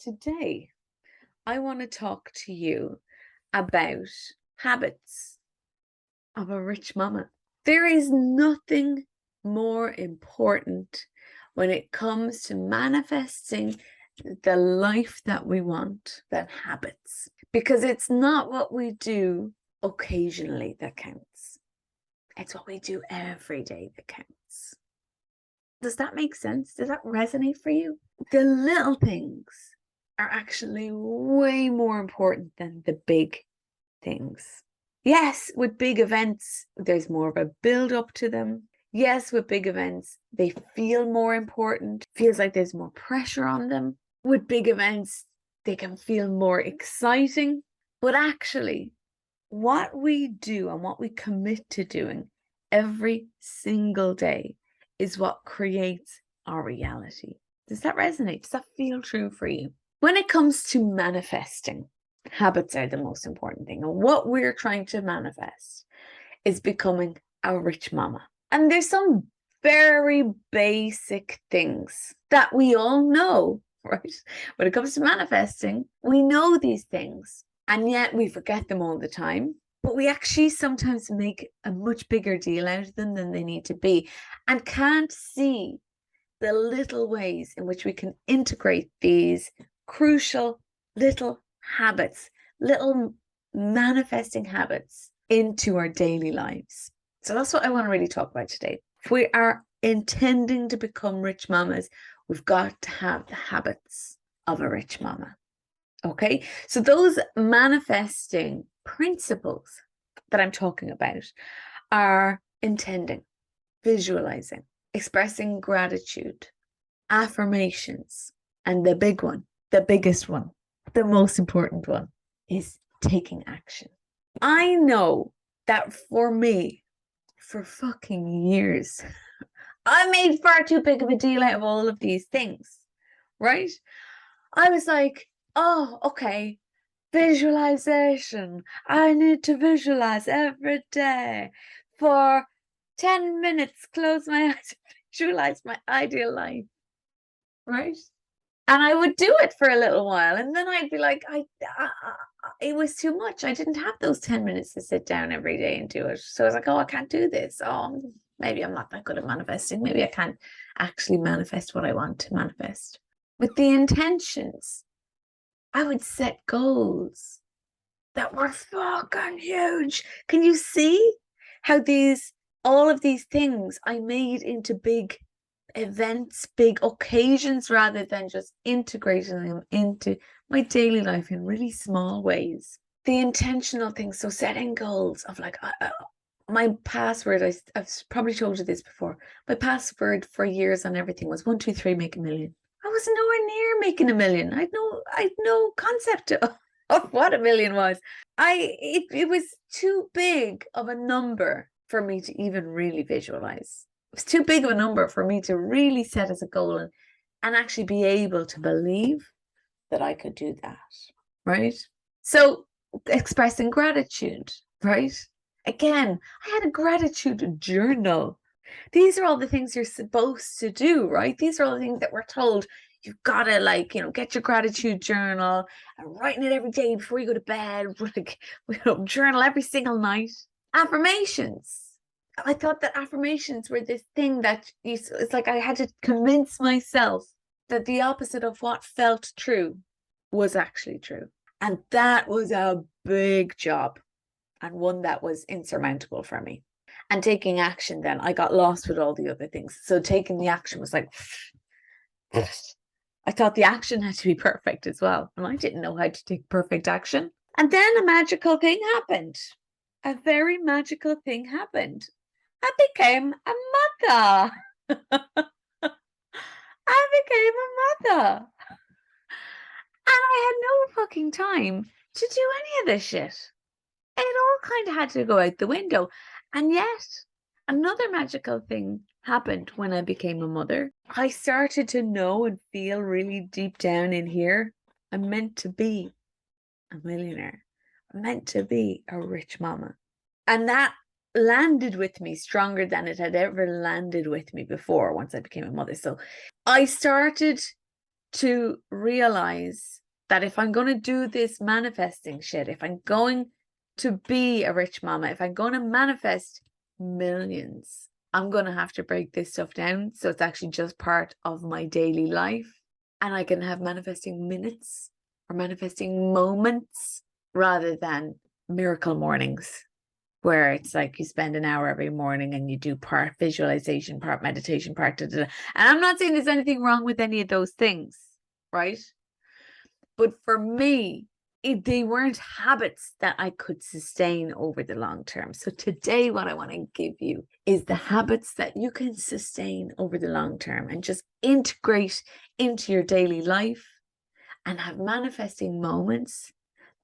today I want to talk to you about habits of a rich mama. There is nothing more important when it comes to manifesting the life that we want than habits, because it's not what we do occasionally that counts. It's what we do every day that counts. Does that make sense? Does that resonate for you? The little things are actually way more important than the big things. Yes, with big events, there's more of a build up to them. Yes, with big events, they feel more important. Feels like there's more pressure on them. With big events, they can feel more exciting. But actually, what we do and what we commit to doing every single day is what creates our reality. Does that resonate? Does that feel true for you? When it comes to manifesting, habits are the most important thing. And what we're trying to manifest is becoming a rich mama. And there's some very basic things that we all know, right? When it comes to manifesting, we know these things, and yet we forget them all the time. But we actually sometimes make a much bigger deal out of them than they need to be, and can't see the little ways in which we can integrate these crucial little habits, little manifesting habits into our daily lives. So that's what I want to really talk about today. If we are intending to become rich mamas, we've got to have the habits of a rich mama. Okay, so those manifesting principles that I'm talking about are intending, visualizing, expressing gratitude, affirmations, and the big one, the biggest one, the most important one is taking action. I know that for me, for fucking years, I made far too big of a deal out of all of these things, right? I was like, oh, okay, visualization. I need to visualize every day for 10 minutes, close my eyes, visualize my ideal life, right? And I would do it for a little while, and then I'd be like, it was too much. I didn't have those 10 minutes to sit down every day and do it. So I was like, oh, I can't do this. Oh, maybe I'm not that good at manifesting. Maybe I can't actually manifest what I want to manifest. With the intentions, I would set goals that were fucking huge. Can you see how all of these things I made into big events, big occasions, rather than just integrating them into my daily life in really small ways? The intentional things, so setting goals of like, my password, I've probably told you this before, my password for years on everything was 123 make a million. I was nowhere near making a million. I'd no concept of what a million was. It was too big of a number for me to even really visualize. It was too big of a number for me to really set as a goal and actually be able to believe that I could do that, right? So expressing gratitude, right? Again, I had a gratitude journal. These are all the things you're supposed to do, right? These are all the things that we're told. You've got to get your gratitude journal and writing it every day before you go to bed, journal every single night. Affirmations. I thought that affirmations were this thing that it's like I had to convince myself that the opposite of what felt true was actually true. And that was a big job, and one that was insurmountable for me. And taking action, then I got lost with all the other things. So taking the action was like, I thought the action had to be perfect as well. And I didn't know how to take perfect action. And then a magical thing happened. A very magical thing happened. I became a mother. I became a mother. And I had no fucking time to do any of this shit. It all kind of had to go out the window. And yet, another magical thing happened when I became a mother. I started to know and feel really deep down in here, I'm meant to be a millionaire. I'm meant to be a rich mama. And that landed with me stronger than it had ever landed with me before once I became a mother. So I started to realize that if I'm going to do this manifesting shit, if I'm going to be a rich mama, if I'm going to manifest millions, I'm going to have to break this stuff down so it's actually just part of my daily life. And I can have manifesting minutes or manifesting moments rather than miracle mornings, where it's like you spend an hour every morning and you do part visualization, part meditation, part da, da, da. And I'm not saying there's anything wrong with any of those things, right? But for me, they weren't habits that I could sustain over the long term. So today, what I want to give you is the habits that you can sustain over the long term and just integrate into your daily life and have manifesting moments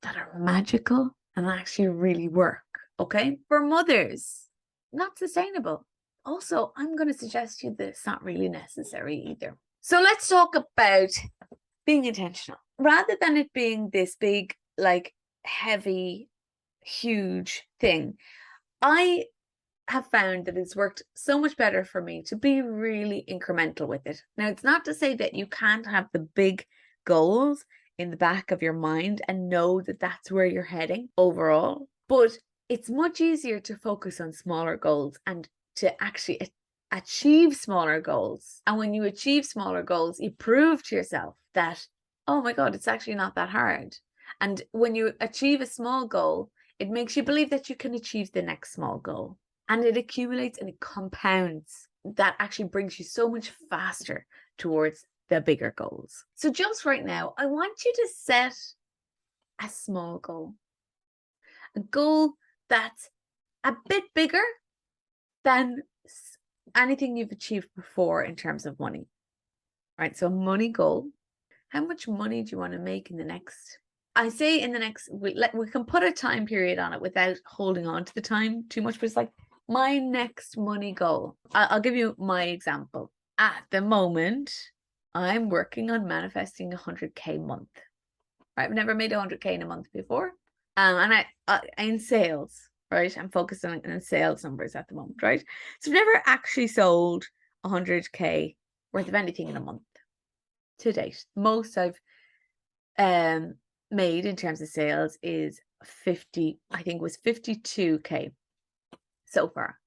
that are magical and actually really work. Okay. For mothers, not sustainable. Also, I'm going to suggest to you that it's not really necessary either. So let's talk about being intentional rather than it being this big, like heavy, huge thing. I have found that it's worked so much better for me to be really incremental with it. Now, it's not to say that you can't have the big goals in the back of your mind and know that that's where you're heading overall, but it's much easier to focus on smaller goals and to actually achieve smaller goals. And when you achieve smaller goals, you prove to yourself that, oh my God, it's actually not that hard. And when you achieve a small goal, it makes you believe that you can achieve the next small goal. And it accumulates and it compounds. That actually brings you so much faster towards the bigger goals. So just right now, I want you to set a small goal. A goal that's a bit bigger than anything you've achieved before in terms of money. Right? So money goal. How much money do you want to make in the next? I say in the next, we can put a time period on it without holding on to the time too much, but it's like my next money goal. I'll give you my example. At the moment, I'm working on manifesting 100K a month. Right? I've never made 100K in a month before. And I in sales, right? I'm focused on sales numbers at the moment, right? So I've never actually sold 100K worth of anything in a month to date. Most I've made in terms of sales is 50, I think it was 52K so far.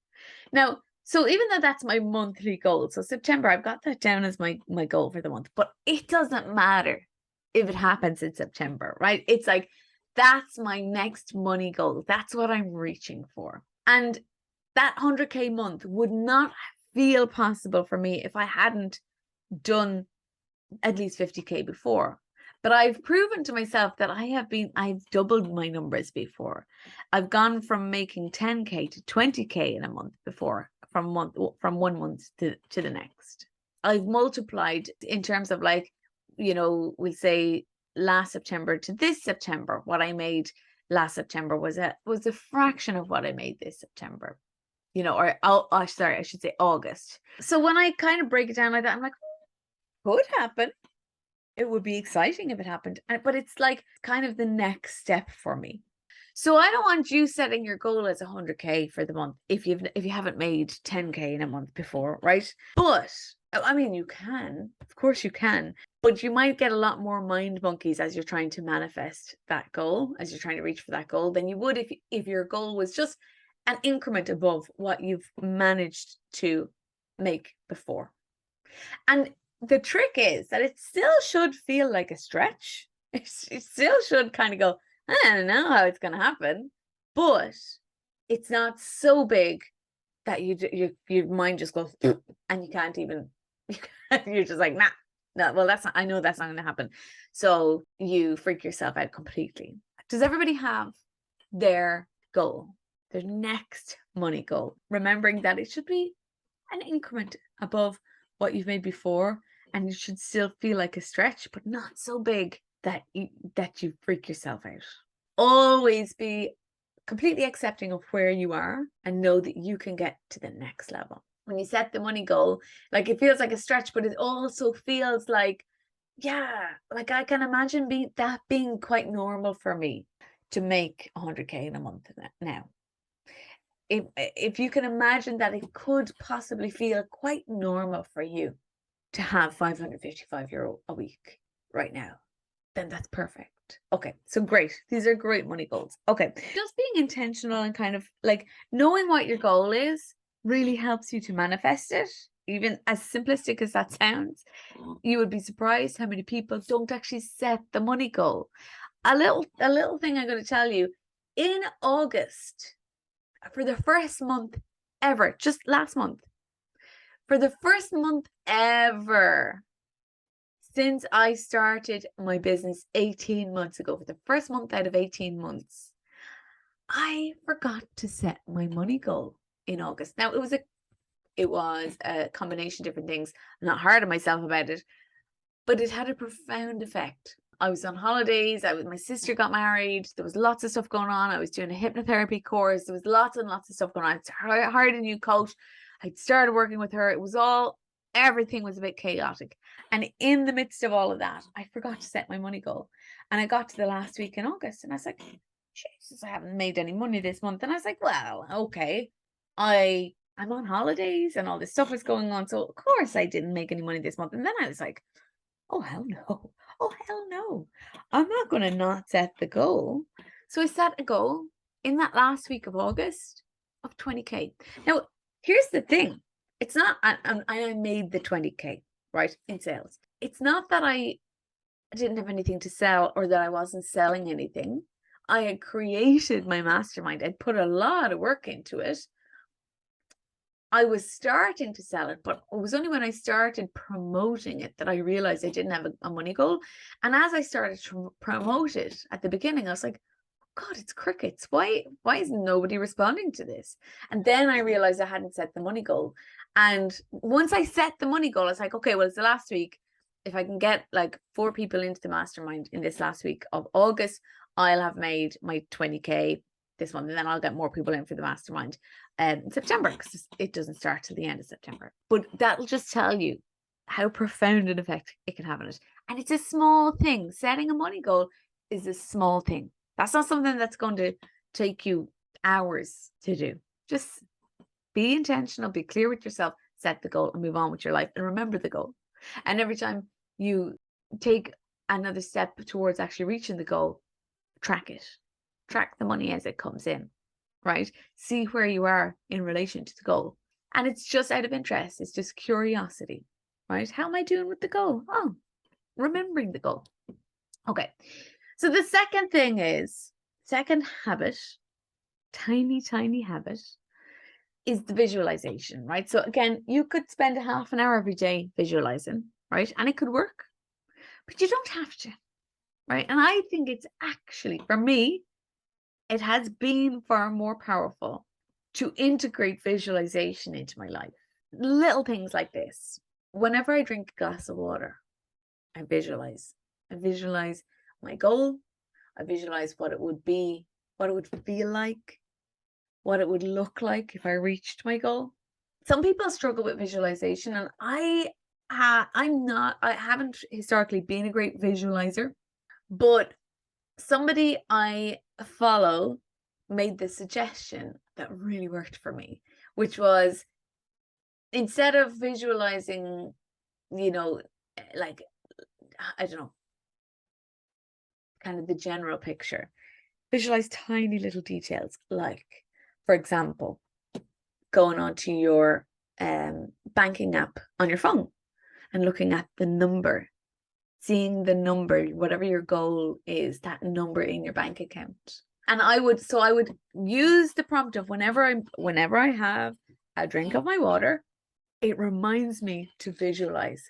Now, so even though that's my monthly goal, so September, I've got that down as my goal for the month, but it doesn't matter if it happens in September, right? It's like, that's my next money goal. That's what I'm reaching for. And that 100K month would not feel possible for me if I hadn't done at least 50K before. But I've proven to myself that I've doubled my numbers before. I've gone from making 10K to 20K in a month before, from 1 month to the next. I've multiplied in terms of, like, you know, we'll say last September to this September. What I made last September was a fraction of what I made this September. You know, or sorry, I should say August. So when I kind of break it down like that, I'm like, could happen. It would be exciting if it happened, but it's like kind of the next step for me. So I don't want you setting your goal as 100K for the month if you haven't made 10K in a month before, right? But I mean, you can, of course you can, but you might get a lot more mind monkeys as you're trying to manifest that goal, as you're trying to reach for that goal, than you would if your goal was just an increment above what you've managed to make before. And the trick is that it still should feel like a stretch. It still should kind of go, I don't know how it's going to happen, but it's not so big that your mind just goes and you can't even, you're just like, nah, no, well, I know that's not going to happen. So you freak yourself out completely. Does everybody have their goal, their next money goal? Remembering that it should be an increment above what you've made before, and it should still feel like a stretch, but not so big that you freak yourself out. Always be completely accepting of where you are and know that you can get to the next level. When you set the money goal, like, it feels like a stretch, but it also feels like, yeah, like I can imagine being quite normal for me to make 100K in a month now. If you can imagine that it could possibly feel quite normal for you, to have €555 a week right now, then that's perfect. Okay, so great. These are great money goals. Okay, just being intentional and kind of like knowing what your goal is really helps you to manifest it. Even as simplistic as that sounds, you would be surprised how many people don't actually set the money goal. A little thing I'm going to tell you, in August, for the first month ever, just last month, for the first month ever since I started my business 18 months ago, for the first month out of 18 months, I forgot to set my money goal in August. Now, it was a combination of different things. I'm not hard on myself about it, but it had a profound effect. I was on holidays. My sister got married. There was lots of stuff going on. I was doing a hypnotherapy course. There was lots and lots of stuff going on. I hired a new coach. I'd started working with her. Everything was a bit chaotic. And in the midst of all of that, I forgot to set my money goal. And I got to the last week in August and I was like, Jesus, I haven't made any money this month. And I was like, well, okay. I'm on holidays and all this stuff is going on. So of course I didn't make any money this month. And then I was like, oh, hell no. Oh, hell no. I'm not going to not set the goal. So I set a goal in that last week of August of 20K. Now, here's the thing. It's not, I made the 20K, right, in sales. It's not that I didn't have anything to sell or that I wasn't selling anything. I had created my mastermind. I'd put a lot of work into it. I was starting to sell it, but it was only when I started promoting it that I realized I didn't have a money goal. And as I started to promote it at the beginning, I was like, God, it's crickets. Why is nobody responding to this? And then I realized I hadn't set the money goal. And once I set the money goal, I was like, okay, well, it's the last week. If I can get like 4 people into the mastermind in this last week of August, I'll have made my 20K this month, and then I'll get more people in for the mastermind in September, because it doesn't start till the end of September. But that'll just tell you how profound an effect it can have on it. And it's a small thing. Setting a money goal is a small thing. That's not something that's going to take you hours to do. Just be intentional, be clear with yourself, set the goal and move on with your life, and remember the goal. And every time you take another step towards actually reaching the goal, track it. Track the money as it comes in, right? See where you are in relation to the goal. And it's just out of interest. It's just curiosity, right? How am I doing with the goal? Oh, remembering the goal. Okay. So the second habit, tiny habit, is the visualization, right? So again, you could spend a half an hour every day visualizing, right? And it could work, but you don't have to, right? And I think it's actually, for me, it has been far more powerful to integrate visualization into my life. Little things like this. Whenever I drink a glass of water, I visualize. I visualize my goal. I visualize what it would be, what it would feel like, what it would look like if I reached my goal. Some people struggle with visualization, and I haven't historically been a great visualizer, but somebody I follow made this suggestion that really worked for me, which was, instead of visualizing, like, I don't know, kind of the general picture, visualize tiny little details, like, for example, going onto your banking app on your phone and looking at the number, seeing the number, whatever your goal is, that number in your bank account. And I would use the prompt of whenever I have a drink of my water, it reminds me to visualize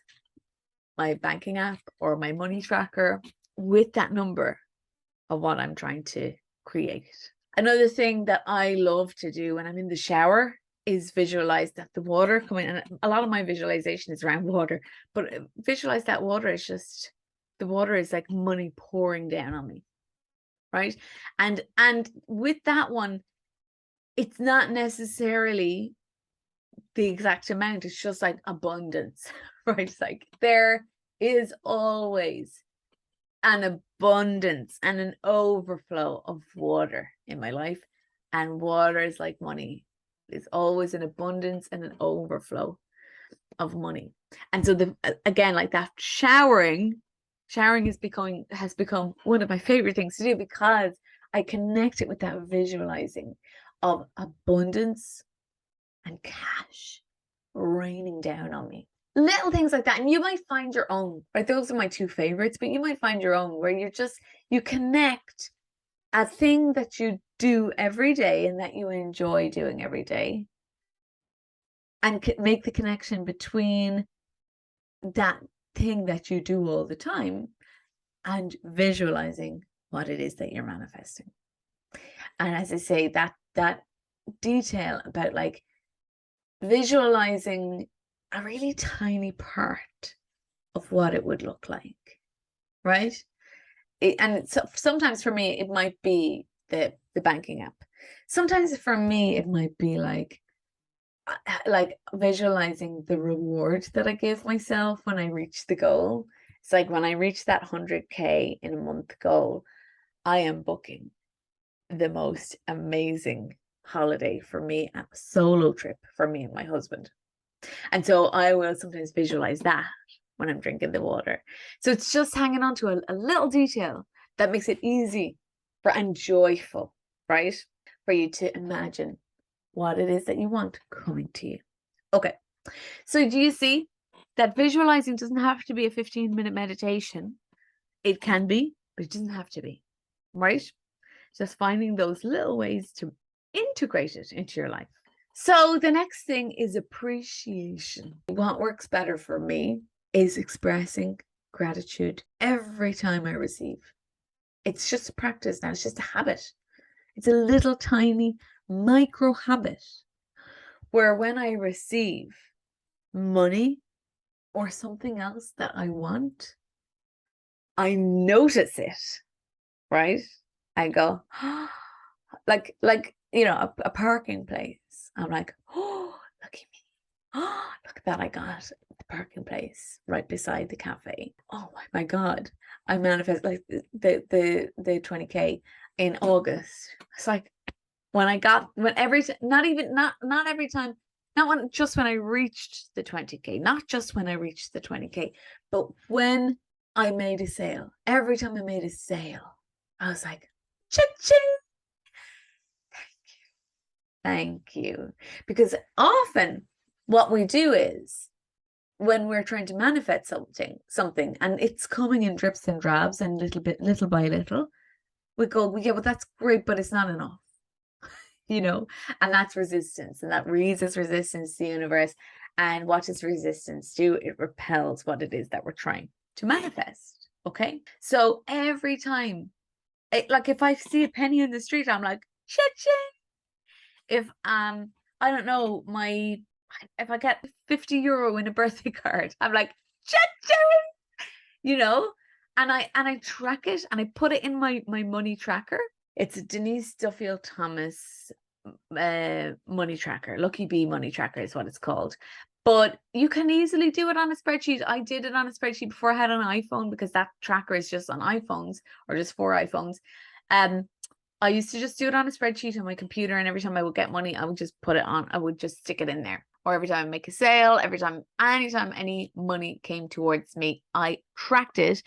my banking app or my money tracker with that number of what I'm trying to create. Another thing that I love to do when I'm in the shower is visualize that the water coming, and a lot of my visualization is around water, but visualize that water is just, the water is like money pouring down on me, right? And with that one, it's not necessarily the exact amount, it's just like abundance, right? It's like there is always an abundance and an overflow of water in my life, and water is like money. There's always an abundance and an overflow of money. And so again, like that showering has become one of my favorite things to do, because I connect it with that visualizing of abundance and cash raining down on me. Little things like that. And you might find your own, right? Those are my two favorites, but you might find your own where you connect a thing that you do every day and that you enjoy doing every day, and make the connection between that thing that you do all the time and visualizing what it is that you're manifesting. And as I say, that detail about like visualizing a really tiny part of what it would look like, right? And so sometimes for me, it might be the banking app. Sometimes for me, it might be like visualizing the reward that I give myself when I reach the goal. It's like when I reach that 100K in a month goal, I am booking the most amazing holiday for me, a solo trip for me and my husband. And so I will sometimes visualize that when I'm drinking the water. So it's just hanging on to a little detail that makes it easy and joyful, right? For you to imagine what it is that you want coming to you. Okay. So do you see that visualizing doesn't have to be a 15-minute meditation? It can be, but it doesn't have to be, right? Just finding those little ways to integrate it into your life. So the next thing is appreciation. What works better for me is expressing gratitude every time I receive. It's just a practice now. It's just a habit. It's a little tiny micro habit where when I receive money or something else that I want, I notice it, right? I go, oh, like a parking place. I'm like, oh, look at me. Oh, look at that. I got the parking place right beside the cafe. Oh my God. I manifest like the 20K in August. It's like when I got not every time, just when I reached the 20K, not just when I reached the 20K, but when I made a sale. Every time I made a sale, I was like, cha-ching. Thank you. Because often what we do is when we're trying to manifest something and it's coming in drips and drabs and little by little, we go, yeah, well, that's great, but it's not enough, and that's resistance, and that reads as resistance to the universe. And what does resistance do? It repels what it is that we're trying to manifest. Okay. So every time, like if I see a penny in the street, I'm like, cha-ching. If I don't know, if I get 50 euro in a birthday card, I'm like, cha-ching, and I track it and I put it in my money tracker. It's a Denise Duffield Thomas money tracker. Lucky Bee money tracker is what it's called. But you can easily do it on a spreadsheet. I did it on a spreadsheet before I had an iPhone, because that tracker is just on iPhones, or just for iPhones. I used to just do it on a spreadsheet on my computer, and every time I would get money, I would just stick it in there. Or every time I make a sale, anytime any money came towards me, I tracked it.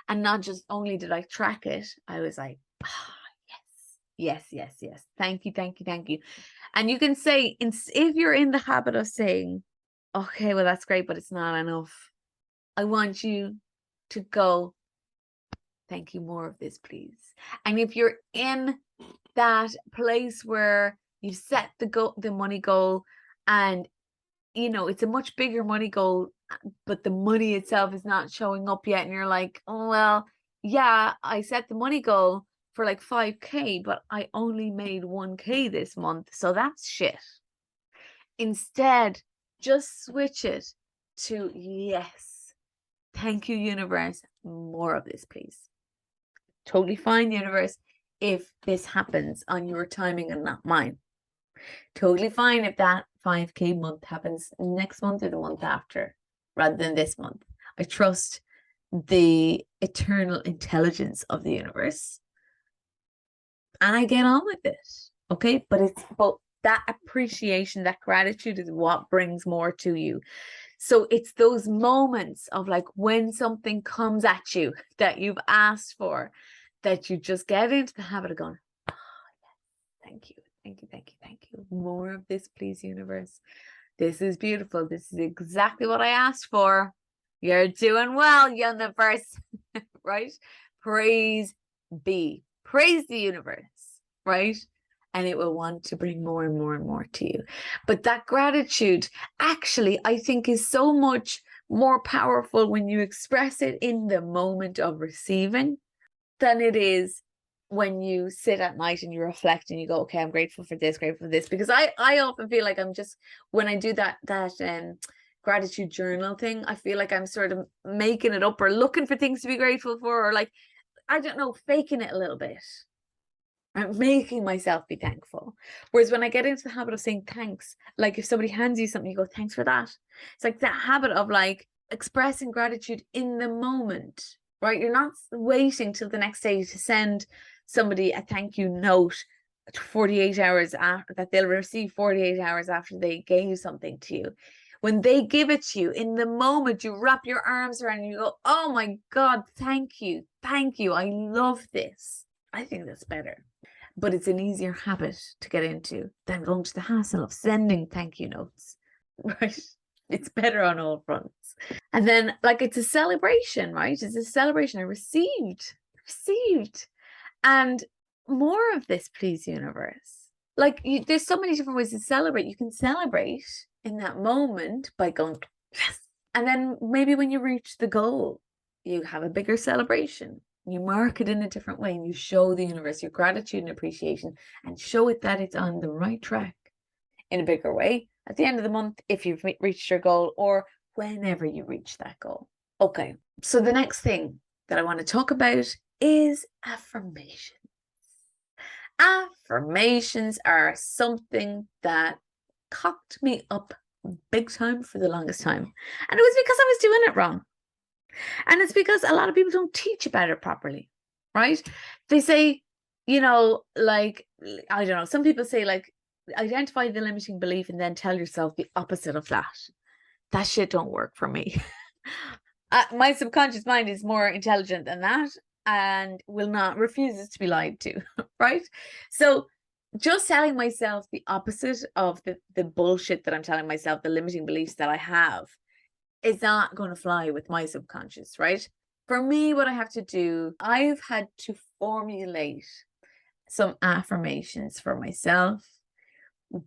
And not just only did I track it, I was like, yes. Thank you. And you can say, if you're in the habit of saying, okay, well, that's great, but it's not enough, I want you to go, thank you, more of this, please. And if you're in that place where you set the money goal, and it's a much bigger money goal, but the money itself is not showing up yet, and you're like, oh, well, yeah, I set the money goal for like 5K, but I only made 1K this month, so that's shit. Instead, just switch it to, yes, thank you, universe, more of this, please. Totally fine, universe, if this happens on your timing and not mine. Totally fine if that 5K month happens next month or the month after, rather than this month. I trust the eternal intelligence of the universe, and I get on with it. Okay. But that appreciation, that gratitude is what brings more to you. So it's those moments of like when something comes at you that you've asked for, that you just get into the habit of going, oh, thank you, thank you, thank you, thank you. More of this, please, universe. This is beautiful. This is exactly what I asked for. You're doing well, universe, right? Praise be. Praise the universe, right? And it will want to bring more and more and more to you. But that gratitude actually, I think, is so much more powerful when you express it in the moment of receiving than it is when you sit at night and you reflect and you go, okay, I'm grateful for this, because I often feel like I'm just, when I do that gratitude journal thing, I feel like I'm sort of making it up or looking for things to be grateful for, or like, I don't know, faking it a little bit. I'm making myself be thankful. Whereas when I get into the habit of saying thanks, like if somebody hands you something, you go, thanks for that. It's like that habit of like expressing gratitude in the moment, right? You're not waiting till the next day to send somebody a thank you note 48 hours after, that they'll receive 48 hours after they gave something to you. When they give it to you in the moment, you wrap your arms around and you go, oh my God, thank you. Thank you. I love this. I think that's better. But it's an easier habit to get into than going to the hassle of sending thank you notes, right? It's better on all fronts. And then, like, it's a celebration, right? It's a celebration. I received. And more of this, please, universe. Like, there's so many different ways to celebrate. You can celebrate in that moment by going, yes. And then maybe when you reach the goal, you have a bigger celebration. You mark it in a different way and you show the universe your gratitude and appreciation and show it that it's on the right track in a bigger way at the end of the month if you've reached your goal, or whenever you reach that goal. Okay, so the next thing that I want to talk about is affirmations. Affirmations are something that cocked me up big time for the longest time. And it was because I was doing it wrong. And it's because a lot of people don't teach about it properly, right? They say, you know, like, I don't know, some people say, like, identify the limiting belief and then tell yourself the opposite of that. That shit don't work for me. My subconscious mind is more intelligent than that and refuses to be lied to, right? So just telling myself the opposite of the bullshit that I'm telling myself, the limiting beliefs that I have, is not going to fly with my subconscious, right? For me, what I have to do, I've had to formulate some affirmations for myself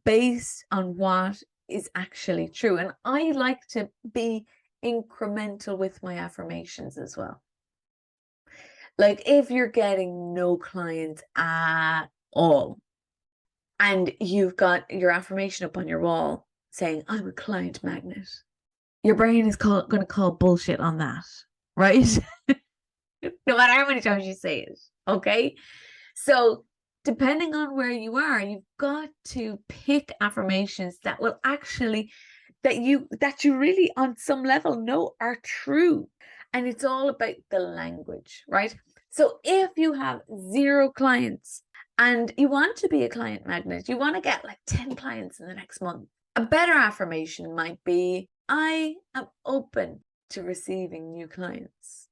based on what is actually true. And I like to be incremental with my affirmations as well. Like, if you're getting no clients at all, and you've got your affirmation up on your wall saying, I'm a client magnet, your brain is going to call bullshit on that, right? No matter how many times you say it, okay? So depending on where you are, you've got to pick affirmations that will actually, that you really on some level know are true. And it's all about the language, right? So if you have 0 clients and you want to be a client magnet, you want to get like 10 clients in the next month, a better affirmation might be, I am open to receiving new clients.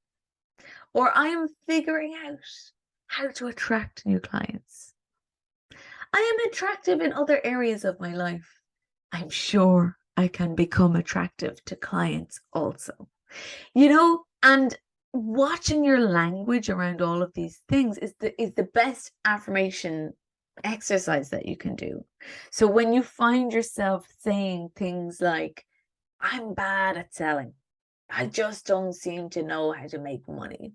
Or I am figuring out how to attract new clients. I am attractive in other areas of my life. I'm sure I can become attractive to clients also. You know, and watching your language around all of these things is the best affirmation exercise that you can do. So when you find yourself saying things like, I'm bad at selling, I just don't seem to know how to make money,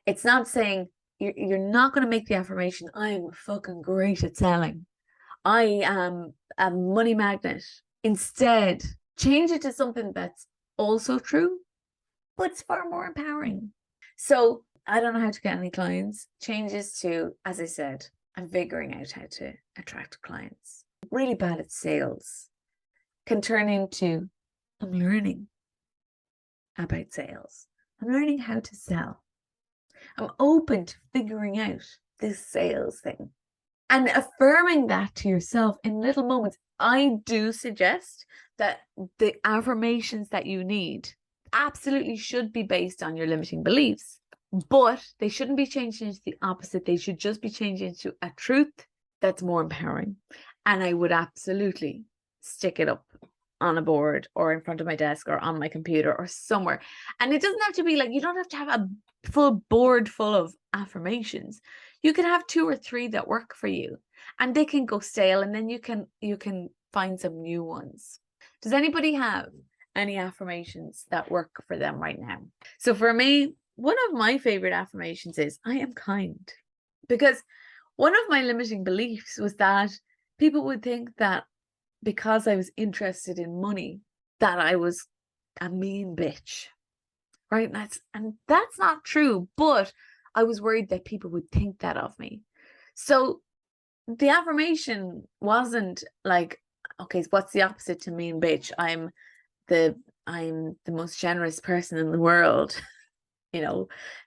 it's not saying, you're not going to make the affirmation, I'm fucking great at selling, I am a money magnet. Instead, change it to something that's also true, but it's far more empowering. So I don't know how to get any clients. Changes to, as I said, I'm figuring out how to attract clients. Really bad at sales can turn into, I'm learning about sales. I'm learning how to sell. I'm open to figuring out this sales thing. And affirming that to yourself in little moments. I do suggest that the affirmations that you need absolutely should be based on your limiting beliefs, but they shouldn't be changed into the opposite. They should just be changed into a truth that's more empowering. And I would absolutely stick it up on a board or in front of my desk or on my computer or somewhere. And it doesn't have to be like, you don't have to have a full board full of affirmations. You can have 2 or 3 that work for you, and they can go stale, and then you can find some new ones. Does anybody have any affirmations that work for them right now? So for me, one of my favorite affirmations is I am kind, because one of my limiting beliefs was that people would think that because I was interested in money, that I was a mean bitch, right? And that's not true, but I was worried that people would think that of me. So the affirmation wasn't like, okay, what's the opposite to mean bitch? I'm the most generous person in the world, the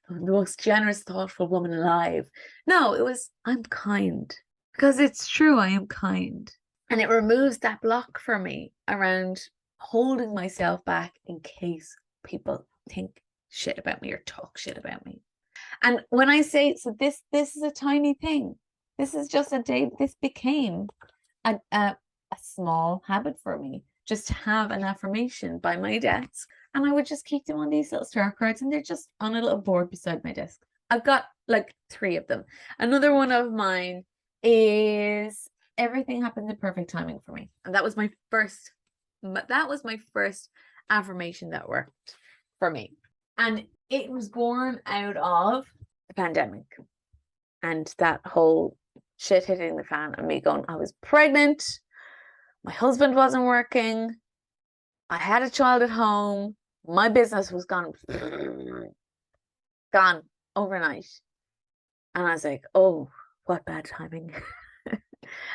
most generous, thoughtful woman alive. No, it was I'm kind, because it's true, I am kind. And it removes that block for me around holding myself back in case people think shit about me or talk shit about me. And when I say, so this is a tiny thing. This is just a day. This became a small habit for me, just to have an affirmation by my desk. And I would just keep them on these little star cards, and they're just on a little board beside my desk. I've got like 3 of them. Another one of mine is everything happens in perfect timing for me. And that was my first affirmation that worked for me. And it was born out of the pandemic and that whole shit hitting the fan and me going, I was pregnant, my husband wasn't working, I had a child at home, my business was gone overnight. And I was like, oh, what bad timing.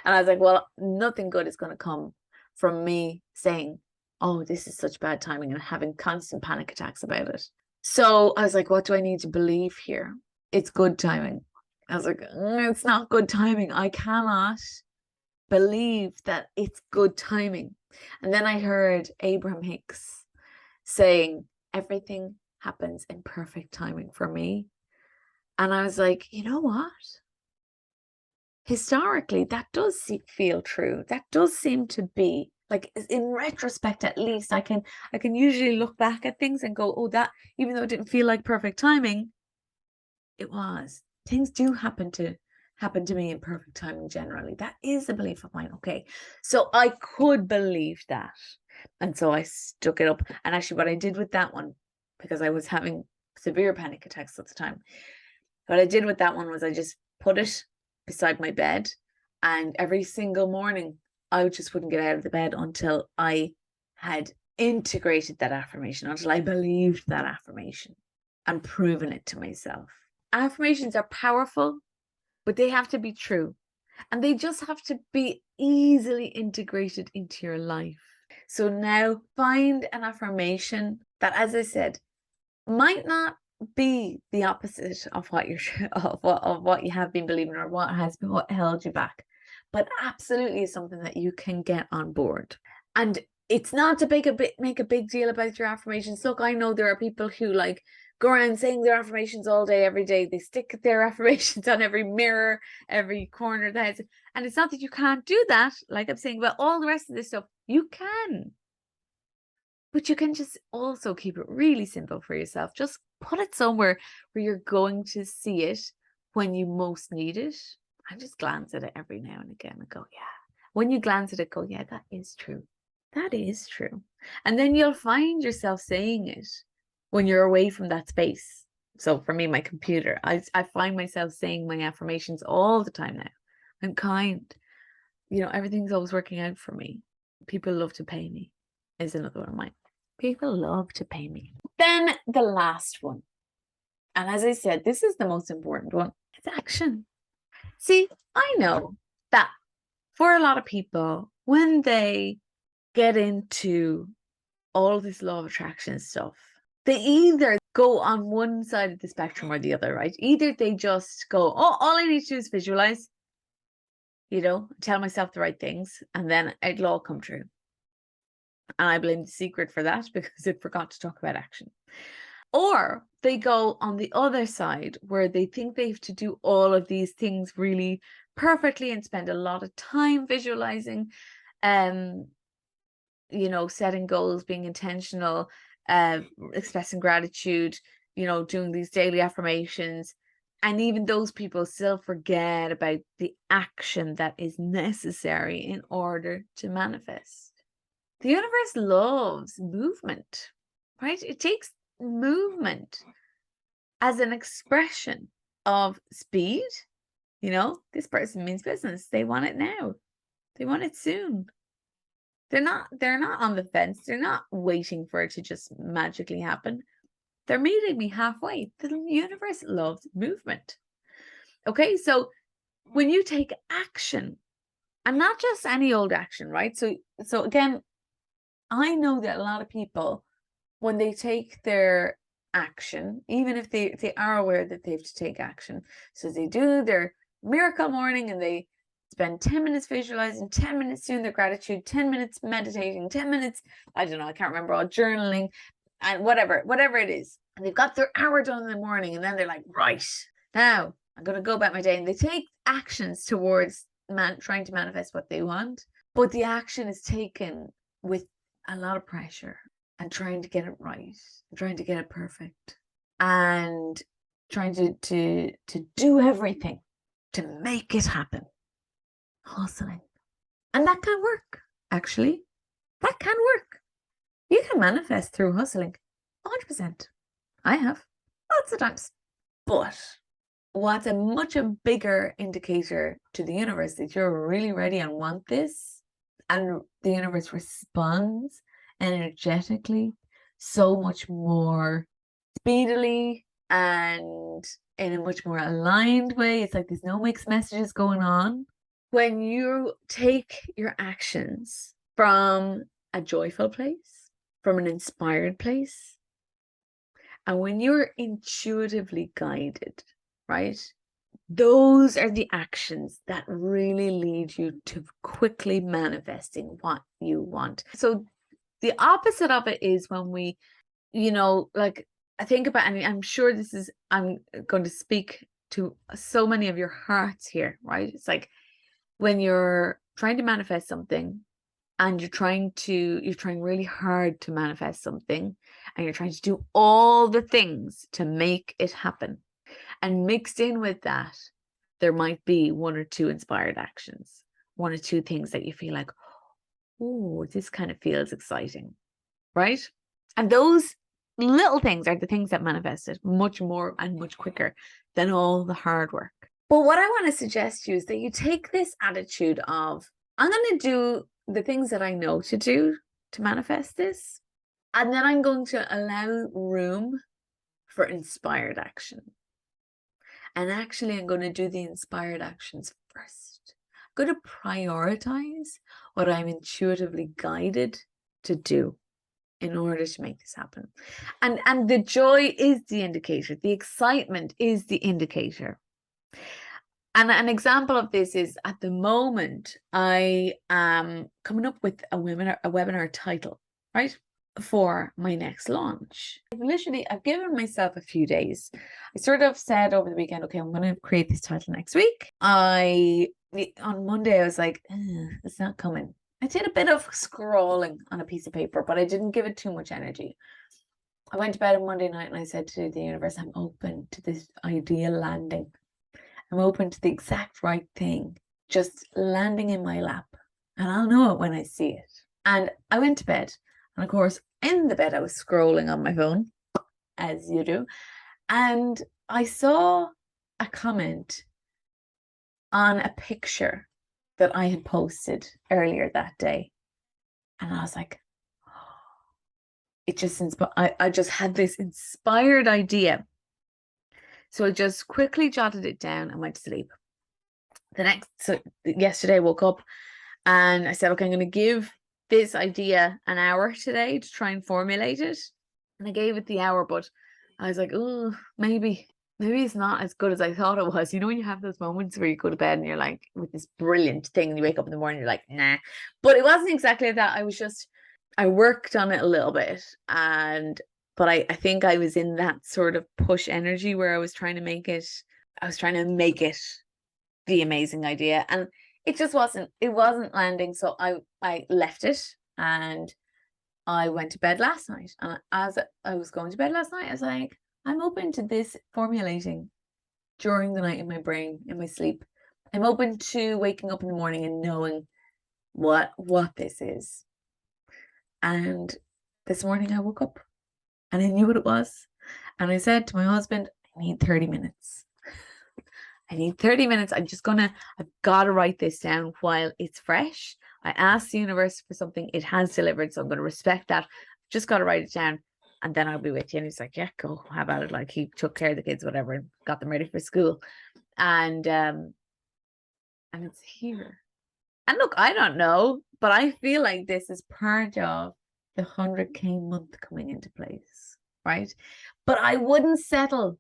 And I was like, well, nothing good is going to come from me saying, oh, this is such bad timing, and having constant panic attacks about it. So I was like, what do I need to believe here? It's good timing. I was like, it's not good timing. I cannot believe that it's good timing. And then I heard Abraham Hicks saying, everything happens in perfect timing for me. And I was like, you know what? Historically, that does feel true. That does seem to be, like, in retrospect, at least I can usually look back at things and go, oh, that, even though it didn't feel like perfect timing, it was. Things do happen to me in perfect timing generally. That is a belief of mine. Okay, so I could believe that, and so I stuck it up. And actually, what I did with that one, because I was having severe panic attacks at the time, what I did with that one was I just put it beside my bed, and every single morning I just wouldn't get out of the bed until I had integrated that affirmation, until I believed that affirmation and proven it to myself. Affirmations are powerful, but they have to be true, and they just have to be easily integrated into your life. So now find an affirmation that, as I said, might not be the opposite of what you're of what you have been believing, or what held you back, but absolutely is something that you can get on board. And it's not to make a big deal about your affirmations. Look, I know there are people who like go around saying their affirmations all day, every day. They stick their affirmations on every mirror, every corner of the house. And it's not that you can't do that. Like I'm saying about all the rest of this stuff, you can. But you can just also keep it really simple for yourself. Just put it somewhere where you're going to see it when you most need it. And just glance at it every now and again and go, yeah. When you glance at it, go, yeah, that is true. That is true. And then you'll find yourself saying it when you're away from that space. So for me, my computer, I find myself saying my affirmations all the time now. I'm kind. Everything's always working out for me. People love to pay me is another one of mine. People love to pay me. Then the last one. And as I said, this is the most important one. It's action. See, I know that for a lot of people, when they get into all this law of attraction stuff, they either go on one side of the spectrum or the other, right? Either they just go, oh, all I need to do is visualize, tell myself the right things, and then it'll all come true. And I blame The Secret for that because it forgot to talk about action. Or they go on the other side where they think they have to do all of these things really perfectly and spend a lot of time visualizing, setting goals, being intentional, expressing gratitude, doing these daily affirmations. And even those people still forget about the action that is necessary in order to manifest. The universe loves movement, right? It takes movement as an expression of speed. This person means business. They want it now. They want it soon. They're not on the fence. They're not waiting for it to just magically happen. They're meeting me halfway. The universe loves movement. Okay, so when you take action, and not just any old action, right? So again, I know that a lot of people, when they take their action, even if they are aware that they have to take action, so they do their miracle morning and they spend 10 minutes visualizing, 10 minutes doing their gratitude, 10 minutes meditating, 10 minutes, I don't know, I can't remember, all journaling, and whatever it is. And they've got their hour done in the morning, and then they're like, right, now I'm going to go about my day. And they take actions towards trying to manifest what they want. But the action is taken with a lot of pressure and trying to get it right, trying to get it perfect, and trying to do everything to make it happen. Hustling. And that can work, actually. That can work. You can manifest through hustling. 100%. I have. Lots of times. But what's a much bigger indicator to the universe that you're really ready and want this, and the universe responds energetically so much more speedily and in a much more aligned way. It's like there's no mixed messages going on. When you take your actions from a joyful place, from an inspired place, and when you're intuitively guided, right? Those are the actions that really lead you to quickly manifesting what you want. So the opposite of it is when we, like, I think about, and I'm sure I'm going to speak to so many of your hearts here, right? It's like when you're trying to manifest something and you're trying really hard to manifest something, and you're trying to do all the things to make it happen. And mixed in with that, there might be one or two inspired actions, one or two things that you feel like, oh, this kind of feels exciting, right? And those little things are the things that manifest it much more and much quicker than all the hard work. But what I want to suggest to you is that you take this attitude of, I'm going to do the things that I know to do to manifest this, and then I'm going to allow room for inspired action. And actually, I'm going to do the inspired actions first. I'm going to prioritize what I'm intuitively guided to do in order to make this happen. And the joy is the indicator. The excitement is the indicator. And an example of this is, at the moment, I am coming up with a webinar title, right, for my next launch. I've given myself a few days. I sort of said over the weekend, okay, I'm going to create this title next week. On Monday, I was like, it's not coming. I did a bit of scrawling on a piece of paper, but I didn't give it too much energy. I went to bed on Monday night and I said to the universe, I'm open to this ideal landing. I'm open to the exact right thing just landing in my lap, and I'll know it when I see it. And I went to bed, and of course, in the bed, I was scrolling on my phone, as you do, and I saw a comment on a picture that I had posted earlier that day, and I was like, it just I just had this inspired idea. So I just quickly jotted it down and went to sleep. Yesterday I woke up and I said, okay, I'm going to give this idea an hour today to try and formulate it. And I gave it the hour, but I was like, oh, maybe maybe it's not as good as I thought it was. You know, when you have those moments where you go to bed and you're like with this brilliant thing, and you wake up in the morning, you're like, nah. But it wasn't exactly that. I worked on it a little bit, but I think I was in that sort of push energy where I was trying to make it the amazing idea. And it wasn't landing. So I left it and I went to bed last night. And as I was going to bed last night, I was like, I'm open to this formulating during the night in my brain, in my sleep. I'm open to waking up in the morning and knowing what this is. And this morning I woke up and I knew what it was. And I said to my husband, I need 30 minutes. I need 30 minutes. I've got to write this down while it's fresh. I asked the universe for something, it has delivered. So I'm going to respect that. Just got to write it down and then I'll be with you. And he's like, yeah, go, how about it? Like, he took care of the kids, whatever, and got them ready for school. And it's here. And look, I don't know, but I feel like this is part of the 100K month coming into place, right? But I wouldn't settle.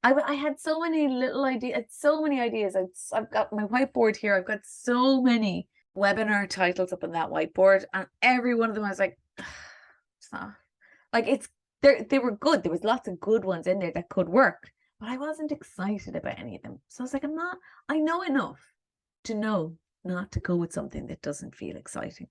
I had so many little ideas, so many ideas. I've got my whiteboard here. I've got so many webinar titles up on that whiteboard, and every one of them I was like, it's not like it's they were good. There was lots of good ones in there that could work, but I wasn't excited about any of them. So I was like, I know enough to know not to go with something that doesn't feel exciting.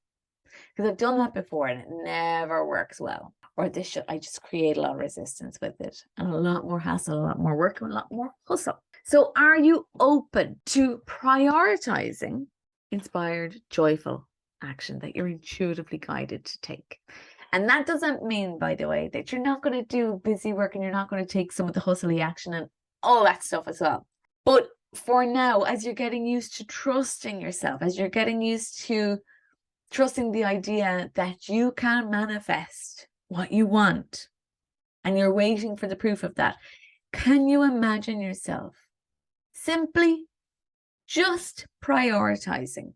Because I've done that before and it never works well. Or I just create a lot of resistance with it and a lot more hassle, a lot more work, and a lot more hustle. So are you open to prioritizing inspired, joyful action that you're intuitively guided to take? And that doesn't mean, by the way, that you're not going to do busy work and you're not going to take some of the hustly action and all that stuff as well. But for now, as you're getting used to trusting yourself, as you're getting used to trusting the idea that you can manifest what you want, and you're waiting for the proof of that, can you imagine yourself simply just prioritizing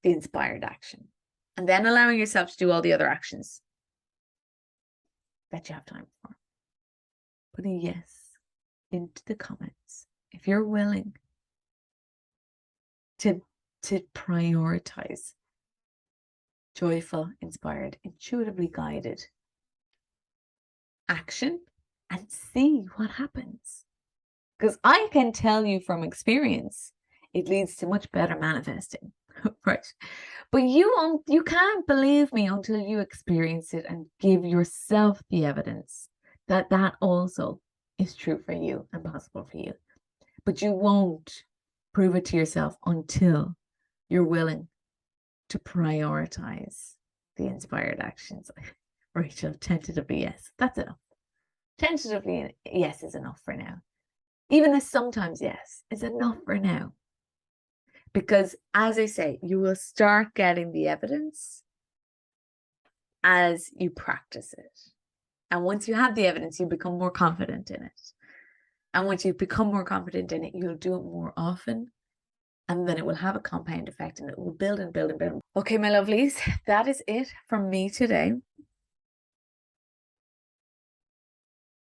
the inspired action and then allowing yourself to do all the other actions that you have time for? Put a yes into the comments if you're willing to prioritize joyful, inspired, intuitively guided action and see what happens. Because I can tell you from experience, it leads to much better manifesting, right? But you can't believe me until you experience it and give yourself the evidence that that also is true for you and possible for you. But you won't prove it to yourself until you're willing to prioritize the inspired actions. Rachel, tentatively yes. That's enough. Tentatively yes is enough for now. Even a sometimes yes is enough for now. Because as I say, you will start getting the evidence as you practice it. And once you have the evidence, you become more confident in it. And once you become more confident in it, you'll do it more often. And then it will have a compound effect and it will build and build and build. Okay, my lovelies, that is it from me today.